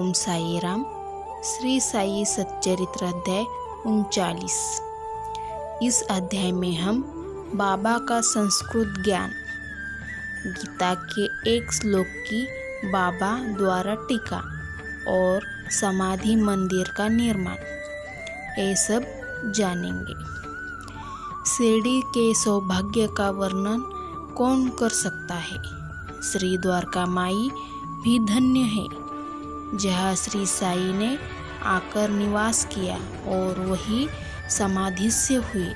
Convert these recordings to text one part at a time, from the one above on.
ओम साई राम। श्री साई सच्चरित्र अध्याय 39। इस अध्याय में हम बाबा का संस्कृत ज्ञान, गीता के एक श्लोक की बाबा द्वारा टीका और समाधि मंदिर का निर्माण, ये सब जानेंगे। शिरडी के सौभाग्य का वर्णन कौन कर सकता है। श्री द्वारका माई भी धन्य है, जहाँ श्री साई ने आकर निवास किया और वही समाधि से हुए।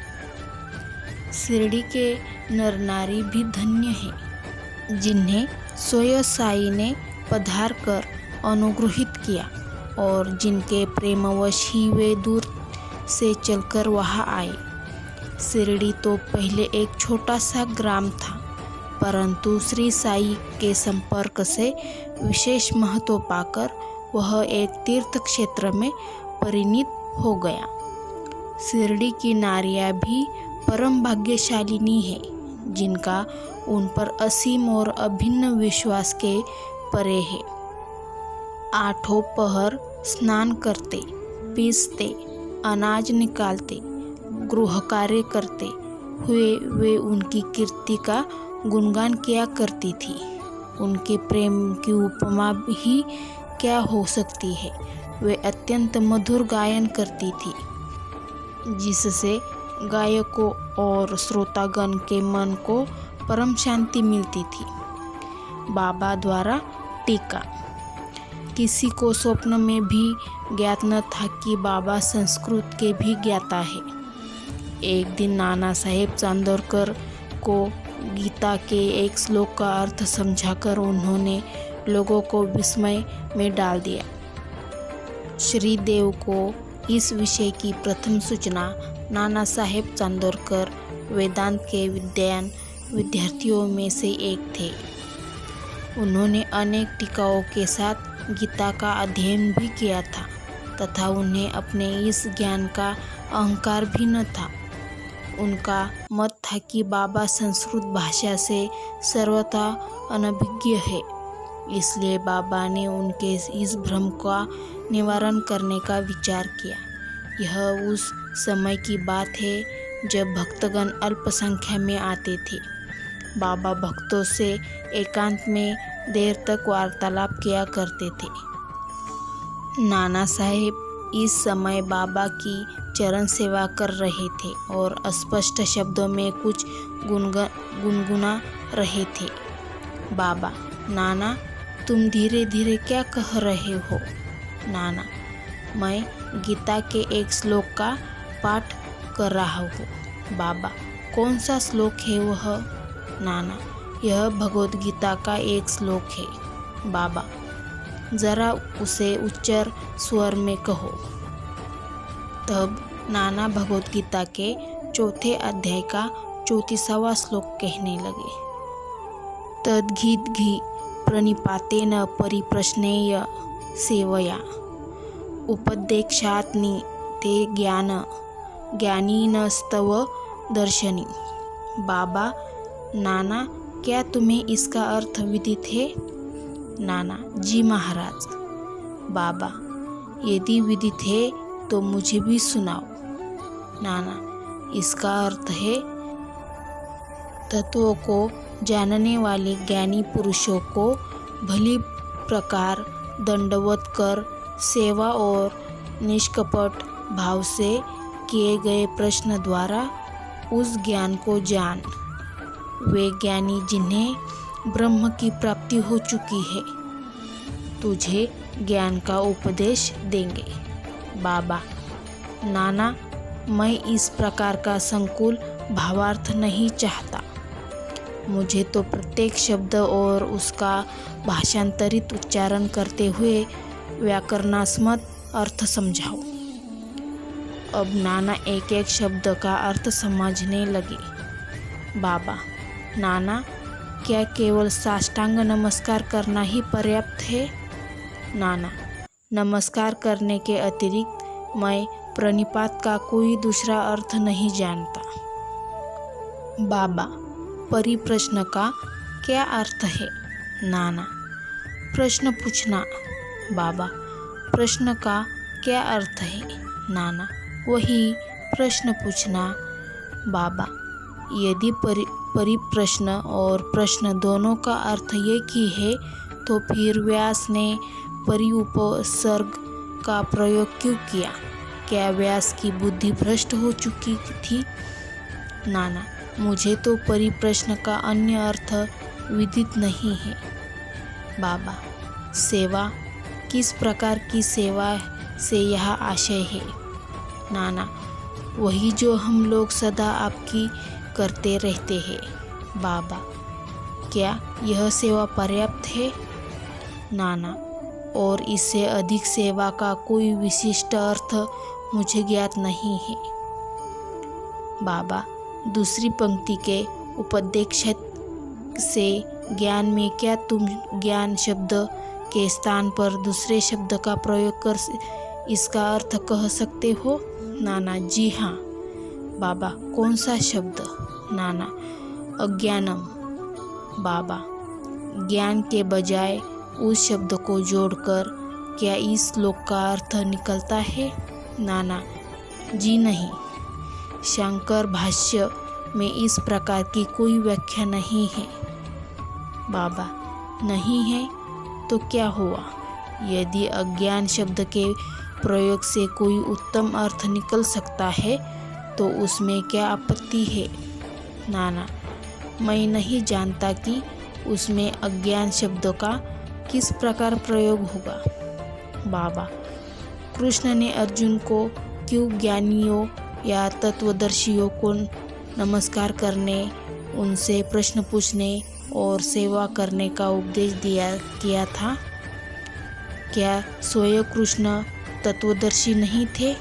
शिरडी के नर नारी भी धन्य हैं, जिन्हें स्वयं साई ने पधार कर अनुग्रहित किया और जिनके प्रेमवश ही वे दूर से चलकर वहाँ आए। शिरडी तो पहले एक छोटा सा ग्राम था, परंतु श्री साई के संपर्क से विशेष महत्व पाकर वह एक तीर्थ क्षेत्र में परिणित हो गया। शिरडी की नारियां भी परम भाग्यशालिनी है, जिनका उन पर असीम और अभिन्न विश्वास के परे है। आठों पहर स्नान करते, पीसते, अनाज निकालते, गृह कार्य करते हुए वे उनकी कीर्ति का गुणगान किया करती थी। उनके प्रेम की उपमा ही क्या हो सकती है। वे अत्यंत मधुर गायन करती थी, जिससे गायकों और श्रोतागण के मन को परम शांति मिलती थी। बाबा द्वारा टीका। किसी को स्वप्न में भी ज्ञात न था कि बाबा संस्कृत के भी ज्ञाता है। एक दिन नाना साहेब चांदोरकर को गीता के एक श्लोक का अर्थ समझाकर उन्होंने लोगों को विस्मय में डाल दिया। श्री देव को इस विषय की प्रथम सूचना नाना साहेब चांदोरकर वेदांत के विद्वान विद्यार्थियों में से एक थे। उन्होंने अनेक टीकाओं के साथ गीता का अध्ययन भी किया था तथा उन्हें अपने इस ज्ञान का अहंकार भी न था। उनका मत था कि बाबा संस्कृत भाषा से सर्वथा अनभिज्ञ है, इसलिए बाबा ने उनके इस भ्रम का निवारण करने का विचार किया। यह उस समय की बात है जब भक्तगण अल्प संख्या में आते थे। बाबा भक्तों से एकांत में देर तक वार्तालाप किया करते थे। नाना साहेब इस समय बाबा की चरण सेवा कर रहे थे और अस्पष्ट शब्दों में कुछ गुनगुना रहे थे। बाबा, नाना तुम धीरे धीरे क्या कह रहे हो? नाना, मैं गीता के एक श्लोक का पाठ कर रहा हूँ। बाबा, कौन सा श्लोक है वह? नाना, यह भगवद गीता का एक श्लोक है। बाबा, जरा उसे उच्च स्वर में कहो। तब नाना भगवद गीता के चौथे अध्याय का 34वां श्लोक कहने लगे। तद्गीत प्रणिपातेन परिप्रश्नेय सेवया उपदेक्षात्नि ते ज्ञानीनस्तव दर्शनी। बाबा, नाना क्या तुम्हें इसका अर्थ विदित है? नाना, जी महाराज। बाबा, यदि विदित है तो मुझे भी सुनाओ। नाना, इसका अर्थ है तत्वों को जानने वाले ज्ञानी पुरुषों को भली प्रकार दंडवत कर सेवा और निष्कपट भाव से किए गए प्रश्न द्वारा उस ज्ञान को जान। वे ज्ञानी जिन्हें ब्रह्म की प्राप्ति हो चुकी है, तुझे ज्ञान का उपदेश देंगे। बाबा, नाना मैं इस प्रकार का संकुल भावार्थ नहीं चाहता। मुझे तो प्रत्येक शब्द और उसका भाषांतरित उच्चारण करते हुए व्याकरणात्मक अर्थ समझाओ। अब नाना एक एक शब्द का अर्थ समझने लगे। बाबा, नाना क्या केवल साष्टांग नमस्कार करना ही पर्याप्त है? नाना, नमस्कार करने के अतिरिक्त मैं प्रणिपात का कोई दूसरा अर्थ नहीं जानता। बाबा, परिप्रश्न का क्या अर्थ है? नाना, प्रश्न पूछना। बाबा, प्रश्न का क्या अर्थ है? नाना, वही प्रश्न पूछना। बाबा, यदि परिप्रश्न और प्रश्न दोनों का अर्थ एक ही है तो फिर व्यास ने परिउपसर्ग का प्रयोग क्यों किया? क्या व्यास की बुद्धि भ्रष्ट हो चुकी थी? नाना, मुझे तो परिप्रश्न का अन्य अर्थ विदित नहीं है। बाबा, सेवा, किस प्रकार की सेवा से यह आशय है? नाना, वही जो हम लोग सदा आपकी करते रहते हैं। बाबा, क्या यह सेवा पर्याप्त है? नाना, और इससे अधिक सेवा का कोई विशिष्ट अर्थ मुझे ज्ञात नहीं है। बाबा, दूसरी पंक्ति के उपदेक्षित से ज्ञान में क्या तुम ज्ञान शब्द के स्थान पर दूसरे शब्द का प्रयोग कर इसका अर्थ कह सकते हो? नाना, जी हाँ। बाबा, कौन सा शब्द? नाना, अज्ञानम। बाबा, ज्ञान के बजाय उस शब्द को जोड़कर क्या इस श्लोक का अर्थ निकलता है? नाना, जी नहीं। शंकर भाष्य में इस प्रकार की कोई व्याख्या नहीं है। बाबा, नहीं है तो क्या हुआ? यदि अज्ञान शब्द के प्रयोग से कोई उत्तम अर्थ निकल सकता है तो उसमें क्या आपत्ति है? नाना, मैं नहीं जानता कि उसमें अज्ञान शब्द का किस प्रकार प्रयोग होगा। बाबा, कृष्ण ने अर्जुन को क्यों ज्ञानियों या तत्वदर्शियों को नमस्कार करने, उनसे प्रश्न पूछने और सेवा करने का उपदेश किया था? क्या स्वयं कृष्ण तत्वदर्शी नहीं थे?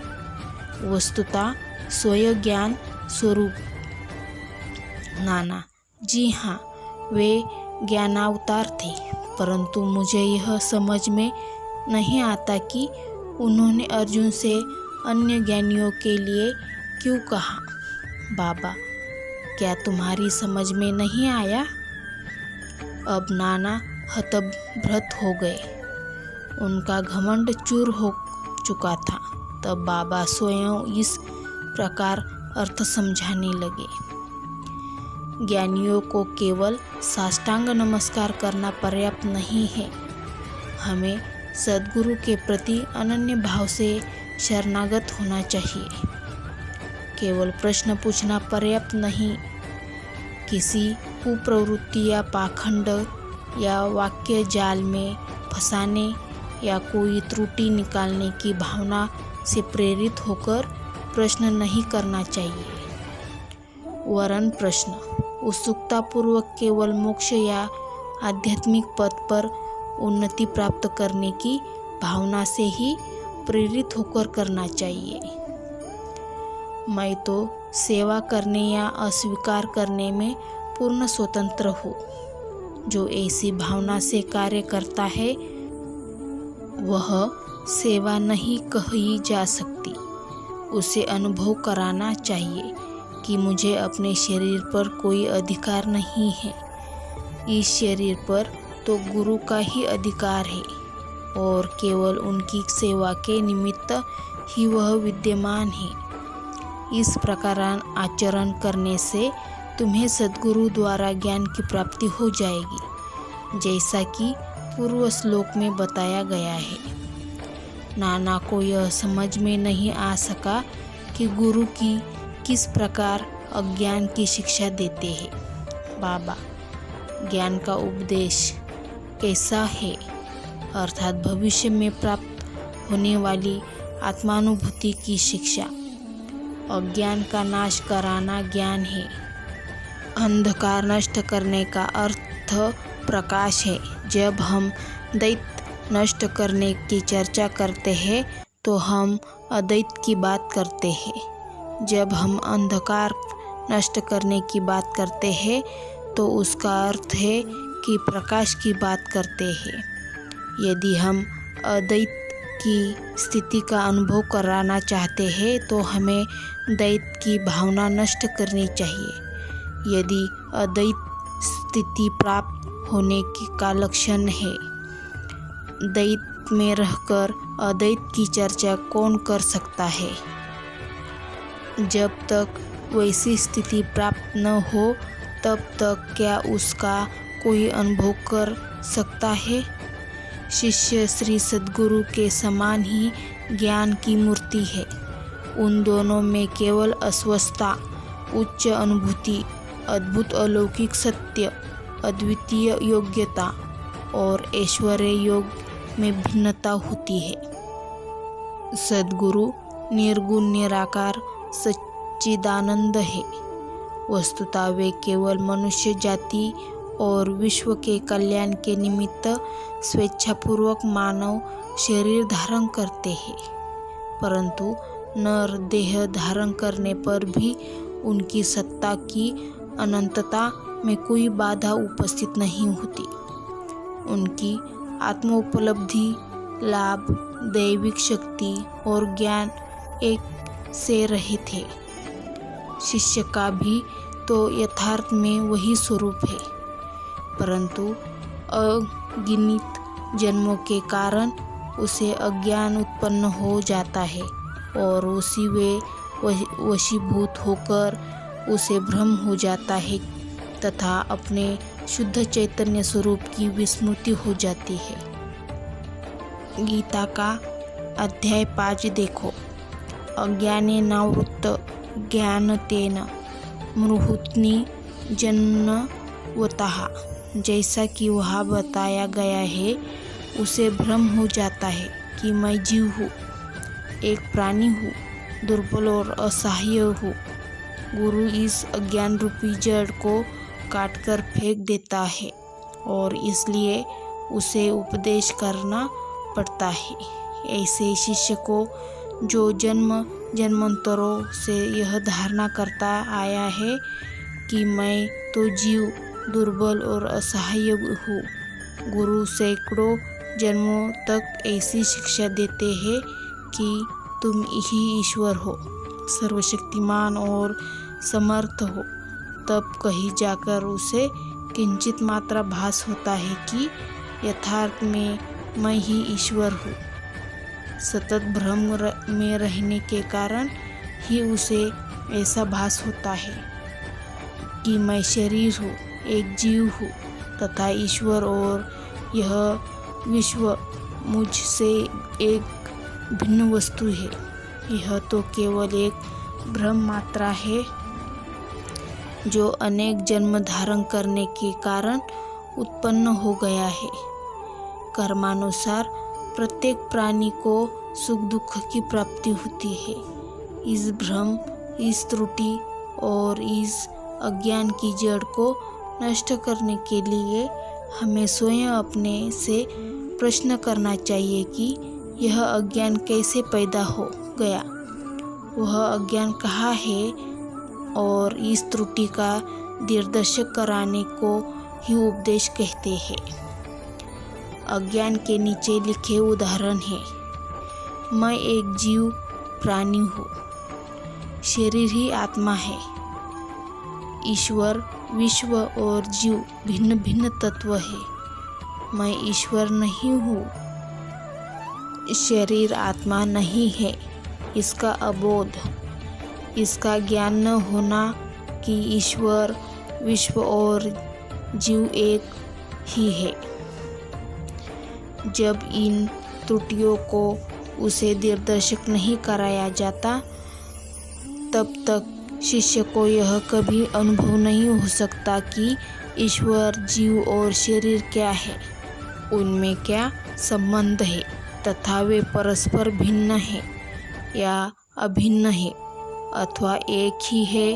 वस्तुतः स्वयं ज्ञान स्वरूप। नाना, जी हाँ, वे ज्ञानावतार थे, परंतु मुझे यह समझ में नहीं आता कि उन्होंने अर्जुन से अन्य ज्ञानियों के लिए क्यों कहा। बाबा, क्या तुम्हारी समझ में नहीं आया? अब नाना हतप्रभ हो गए। उनका घमंड चूर हो चुका था। तब बाबा स्वयं इस प्रकार अर्थ समझाने लगे। ज्ञानियों को केवल साष्टांग नमस्कार करना पर्याप्त नहीं है। हमें सद्गुरु के प्रति अनन्य भाव से शरणागत होना चाहिए। केवल प्रश्न पूछना पर्याप्त नहीं। किसी कुप्रवृत्ति या पाखंड या वाक्य जाल में फंसाने या कोई त्रुटि निकालने की भावना से प्रेरित होकर प्रश्न नहीं करना चाहिए। वरन प्रश्न उत्सुकतापूर्वक केवल मोक्ष या आध्यात्मिक पथ पर उन्नति प्राप्त करने की भावना से ही प्रेरित होकर करना चाहिए। मैं तो सेवा करने या अस्वीकार करने में पूर्ण स्वतंत्र हूँ। जो ऐसी भावना से कार्य करता है वह सेवा नहीं कही जा सकती। उसे अनुभव कराना चाहिए कि मुझे अपने शरीर पर कोई अधिकार नहीं है। इस शरीर पर तो गुरु का ही अधिकार है और केवल उनकी सेवा के निमित्त ही वह विद्यमान है। इस प्रकार आचरण करने से तुम्हें सद्गुरु द्वारा ज्ञान की प्राप्ति हो जाएगी, जैसा कि पूर्व श्लोक में बताया गया है। नाना को यह समझ में नहीं आ सका कि गुरु की किस प्रकार अज्ञान की शिक्षा देते हैं। बाबा, ज्ञान का उपदेश कैसा है? अर्थात भविष्य में प्राप्त होने वाली आत्मानुभूति की शिक्षा। अज्ञान का नाश कराना ज्ञान है। अंधकार नष्ट करने का अर्थ प्रकाश है। जब हम द्वैत नष्ट करने की चर्चा करते हैं तो हम अद्वैत की बात करते हैं। जब हम अंधकार नष्ट करने की बात करते हैं तो उसका अर्थ है कि प्रकाश की बात करते हैं। यदि हम अद्वैत की स्थिति का अनुभव कराना चाहते हैं तो हमें द्वैत की भावना नष्ट करनी चाहिए। यदि अद्वैत स्थिति प्राप्त होने का लक्षण है, द्वैत द्वैत में रहकर अद्वैत की चर्चा कौन कर सकता है? जब तक वैसी स्थिति प्राप्त न हो तब तक क्या उसका कोई अनुभव कर सकता है? शिष्य श्री सद्गुरु के समान ही ज्ञान की मूर्ति है। उन दोनों में केवल अस्वस्थता, उच्च अनुभूति, अद्भुत अलौकिक सत्य, अद्वितीय योग्यता और ऐश्वर्य योग में भिन्नता होती है। सद्गुरु निर्गुण निराकार सच्चिदानंद है। वस्तुतः वे केवल मनुष्य जाति और विश्व के कल्याण के निमित्त स्वेच्छापूर्वक मानव शरीर धारण करते हैं, परंतु नर देह धारण करने पर भी उनकी सत्ता की अनंतता में कोई बाधा उपस्थित नहीं होती। उनकी आत्मोपलब्धि, लाभ, दैविक शक्ति और ज्ञान एक से रहित है। शिष्य का भी तो यथार्थ में वही स्वरूप है, परंतु अगिनत जन्मों के कारण उसे अज्ञान उत्पन्न हो जाता है और उसी वे वशीभूत होकर उसे भ्रम हो जाता है तथा अपने शुद्ध चैतन्य स्वरूप की विस्मृति हो जाती है। गीता का अध्याय 5 देखो। अज्ञानेनावृत्त ज्ञानतेन मुहुर्मुहुः जन्मवतः। जैसा कि वहाँ बताया गया है, उसे भ्रम हो जाता है कि मैं जीव हूँ, एक प्राणी हूँ, दुर्बल और असहाय हूँ। गुरु इस अज्ञान रूपी जड़ को काटकर फेंक देता है और इसलिए उसे उपदेश करना पड़ता है। ऐसे शिष्य को जो जन्म जन्मांतरों से यह धारणा करता आया है कि मैं तो जीव, दुर्बल और असहाय हूँ, गुरु सैकड़ों जन्मों तक ऐसी शिक्षा देते हैं कि तुम ही ईश्वर हो, सर्वशक्तिमान और समर्थ हो। तब कहीं जाकर उसे किंचित मात्र भास होता है कि यथार्थ में मैं ही ईश्वर हूँ। सतत भ्रम में रहने के कारण ही उसे ऐसा भास होता है कि मैं शरीर हूँ, एक जीव हूँ तथा ईश्वर और यह विश्व मुझसे एक भिन्न वस्तु है। यह तो केवल एक भ्रम मात्रा है जो अनेक जन्म धारण करने के कारण उत्पन्न हो गया है। कर्मानुसार प्रत्येक प्राणी को सुख दुख की प्राप्ति होती है। इस भ्रम, इस त्रुटि और इस अज्ञान की जड़ को नष्ट करने के लिए हमें स्वयं अपने से प्रश्न करना चाहिए कि यह अज्ञान कैसे पैदा हो गया, वह अज्ञान कहाँ है, और इस त्रुटि का निर्देशन कराने को ही उपदेश कहते हैं। अज्ञान के नीचे लिखे उदाहरण हैं। मैं एक जीव प्राणी हूँ, शरीर ही आत्मा है। ईश्वर, विश्व और जीव भिन्न भिन्न तत्व है। मैं ईश्वर नहीं हूँ, शरीर आत्मा नहीं है। इसका अबोध, इसका ज्ञान न होना कि ईश्वर, विश्व और जीव एक ही है। जब इन त्रुटियों को उसे निर्देशित नहीं कराया जाता, तब तक शिष्य को यह कभी अनुभव नहीं हो सकता कि ईश्वर, जीव और शरीर क्या है, उनमें क्या संबंध है तथा वे परस्पर भिन्न है या अभिन्न है अथवा एक ही है।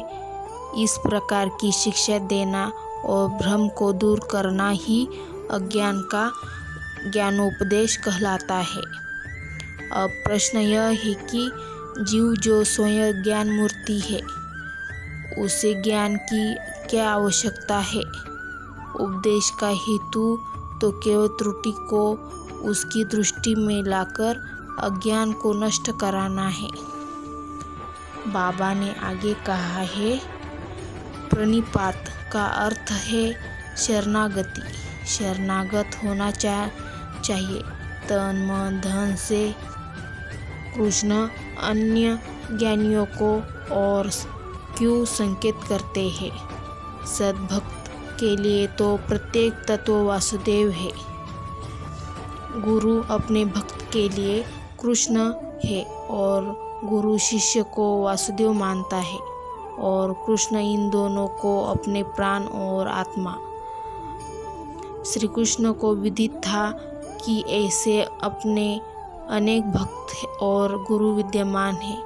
इस प्रकार की शिक्षा देना और भ्रम को दूर करना ही अज्ञान का ज्ञानोपदेश कहलाता है। अब प्रश्न यह है कि जीव जो स्वयं ज्ञान मूर्ति है, उसे ज्ञान की क्या आवश्यकता है? उपदेश का हेतु तो केवल त्रुटि को उसकी दृष्टि में लाकर अज्ञान को नष्ट कराना है। बाबा ने आगे कहा है, प्रणिपात का अर्थ है शरणागति। शरणागत होना चाहिए। तन मन धन से कृष्ण अन्य ज्ञानियों को और क्यों संकेत करते हैं। सद्भक्त के लिए तो प्रत्येक तत्व वासुदेव है। गुरु अपने भक्त के लिए कृष्ण है और गुरु शिष्य को वासुदेव मानता है और कृष्ण इन दोनों को अपने प्राण और आत्मा। श्री कृष्ण को विदित था कि ऐसे अपने अनेक भक्त और गुरु विद्यमान हैं,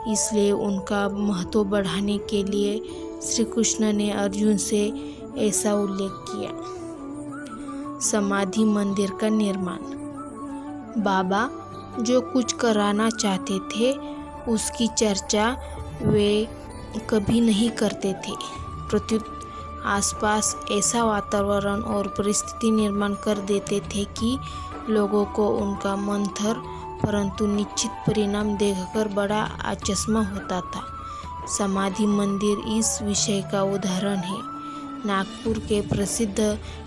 इसलिए उनका महत्व बढ़ाने के लिए श्री कृष्ण ने अर्जुन से ऐसा उल्लेख किया। समाधि मंदिर का निर्माण। बाबा जो कुछ कराना चाहते थे उसकी चर्चा वे कभी नहीं करते थे, प्रत्युत आसपास ऐसा वातावरण और परिस्थिति निर्माण कर देते थे कि लोगों को उनका मंथर परंतु निश्चित परिणाम देखकर बड़ा आचस्मा होता था। समाधि मंदिर इस विषय का उदाहरण है। नागपुर के प्रसिद्ध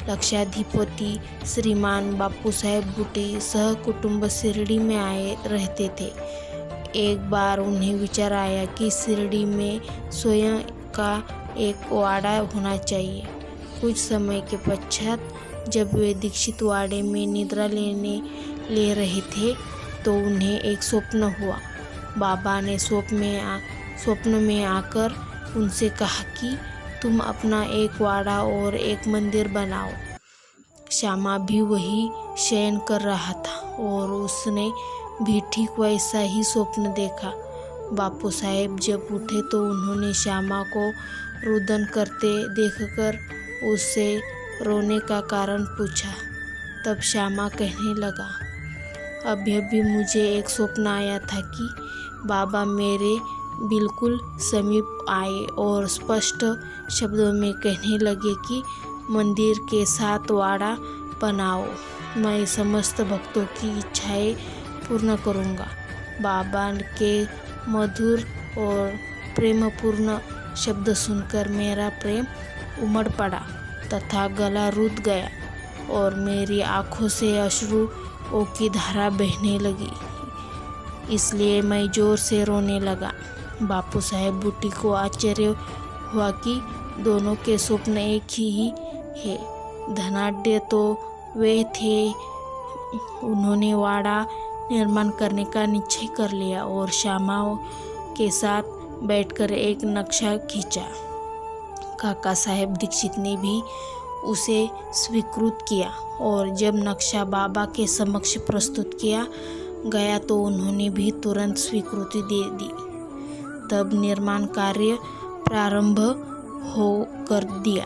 लक्षाधिपति श्रीमान बापू साहेब बुटे सह कुटुंब शिरडी में आए रहते थे। एक बार उन्हें विचार आया कि शिरडी में स्वयं का एक वाड़ा होना चाहिए। कुछ समय के पश्चात जब वे दीक्षित वाड़े में निद्रा ले रहे थे तो उन्हें एक स्वप्न हुआ। बाबा ने स्वप्न में आकर उनसे कहा कि तुम अपना एक वाड़ा और एक मंदिर बनाओ। श्यामा भी वही शयन कर रहा था और उसने भी ठीक वैसा ही स्वप्न देखा। बापू साहेब जब उठे तो उन्होंने श्यामा को रुदन करते देखकर उससे रोने का कारण पूछा। तब श्यामा कहने लगा, अभी मुझे एक स्वप्न आया था कि बाबा मेरे बिल्कुल समीप आए और स्पष्ट शब्दों में कहने लगे कि मंदिर के साथ वाड़ा बनाओ, मैं समस्त भक्तों की इच्छाएं पूर्ण करूँगा। बाबा के मधुर और प्रेमपूर्ण शब्द सुनकर मेरा प्रेम उमड़ पड़ा तथा गला रुध गया और मेरी आँखों से अश्रुओं की धारा बहने लगी, इसलिए मैं जोर से रोने लगा। बापू साहेब बुट्टी को आश्चर्य हुआ कि दोनों के स्वप्न एक ही है। धनाढ्य तो वे थे। उन्होंने वाड़ा निर्माण करने का निश्चय कर लिया और श्यामा के साथ बैठकर एक नक्शा खींचा। काका साहेब दीक्षित ने भी उसे स्वीकृत किया और जब नक्शा बाबा के समक्ष प्रस्तुत किया गया तो उन्होंने भी तुरंत स्वीकृति दे दी। तब निर्माण कार्य प्रारंभ हो कर दिया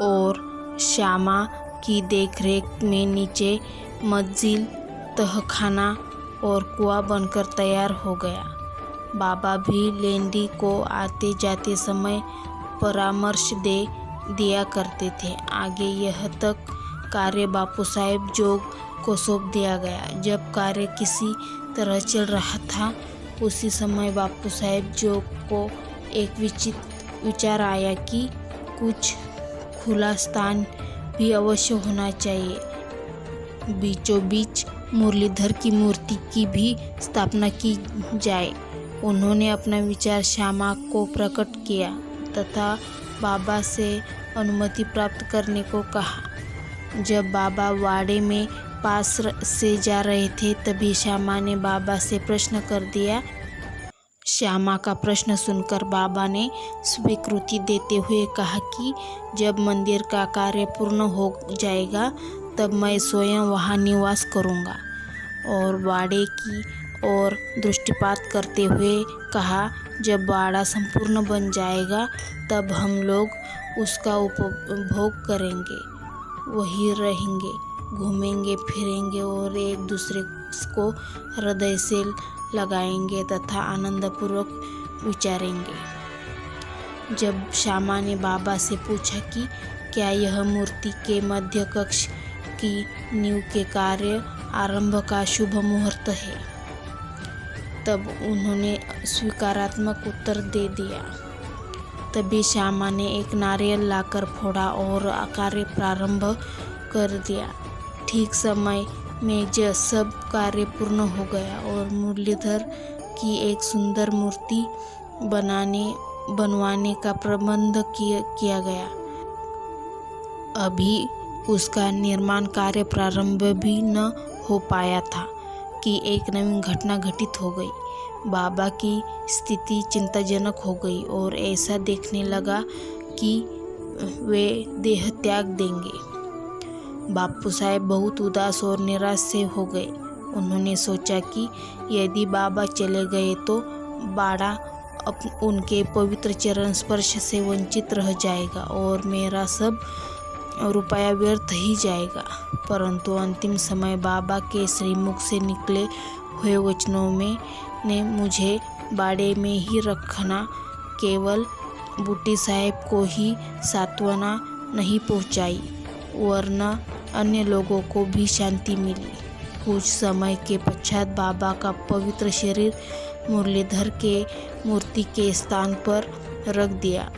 और श्यामा की देखरेख में नीचे मंजिल तहखाना और कुआं बनकर तैयार हो गया। बाबा भी लेंडी को आते जाते समय परामर्श दे दिया करते थे। आगे यह तक कार्य बापू साहेब जोग को सौंप दिया गया। जब कार्य किसी तरह चल रहा था उसी समय बापू साहेब जोग को एक विचार आया कि कुछ खुला स्थान भी अवश्य होना चाहिए। बीचों बीच मुरलीधर की मूर्ति की भी स्थापना की जाए। उन्होंने अपना विचार श्यामा को प्रकट किया तथा बाबा से अनुमति प्राप्त करने को कहा। जब बाबा वाड़े में पास से जा रहे थे तभी श्यामा ने बाबा से प्रश्न कर दिया। श्यामा का प्रश्न सुनकर बाबा ने स्वीकृति देते हुए कहा कि जब मंदिर का कार्य पूर्ण हो जाएगा तब मैं स्वयं वहां निवास करूंगा। और वाड़े की ओर दृष्टिपात करते हुए कहा, जब वाड़ा संपूर्ण बन जाएगा तब हम लोग उसका उपभोग करेंगे, वहीं रहेंगे, घूमेंगे फिरेंगे और एक दूसरे को हृदय से लगाएंगे तथा आनंदपूर्वक विचारेंगे। जब श्यामा ने बाबा से पूछा कि क्या यह मूर्ति के मध्य कक्ष की नींव के कार्य आरंभ का शुभ मुहूर्त है, तब उन्होंने स्वीकारात्मक उत्तर दे दिया। तभी श्यामा ने एक नारियल लाकर फोड़ा और कार्य प्रारंभ कर दिया। ठीक समय में सब कार्य पूर्ण हो गया और मुरलीधर की एक सुंदर मूर्ति बनवाने का प्रबंध किया गया। अभी उसका निर्माण कार्य प्रारंभ भी न हो पाया था कि एक नवीन घटना घटित हो गई। बाबा की स्थिति चिंताजनक हो गई और ऐसा देखने लगा कि वे देह त्याग देंगे। बापू साहेब बहुत उदास और निराश से हो गए। उन्होंने सोचा कि यदि बाबा चले गए तो बाड़ा उनके पवित्र चरण स्पर्श से वंचित रह जाएगा और मेरा सब रुपया व्यर्थ ही जाएगा। परंतु अंतिम समय बाबा के श्रीमुख से निकले हुए वचनों ने मुझे बाड़े में ही रखना केवल बूटी साहब को ही सांत्वना नहीं पहुंचाई, वरना अन्य लोगों को भी शांति मिली। कुछ समय के पश्चात बाबा का पवित्र शरीर मुरलीधर के मूर्ति के स्थान पर रख दिया।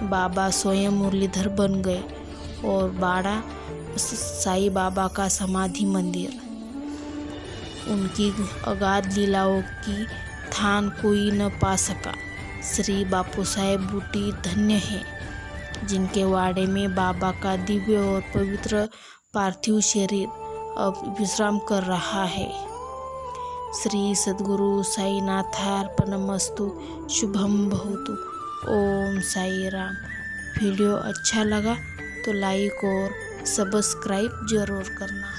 बाबा स्वयं मुरलीधर बन गए और बाड़ा साईं बाबा का समाधि मंदिर। उनकी अगाध लीलाओं की थान कोई न पा सका। श्री बापू साहेब बूटी धन्य हैं जिनके वाड़े में बाबा का दिव्य और पवित्र पार्थिव शरीर अब विश्राम कर रहा है। श्री सद्गुरु साईनाथार्पणमस्तु। शुभम भवतु। ओम साई राम। वीडियो अच्छा लगा तो लाइक और सब्सक्राइब जरूर करना।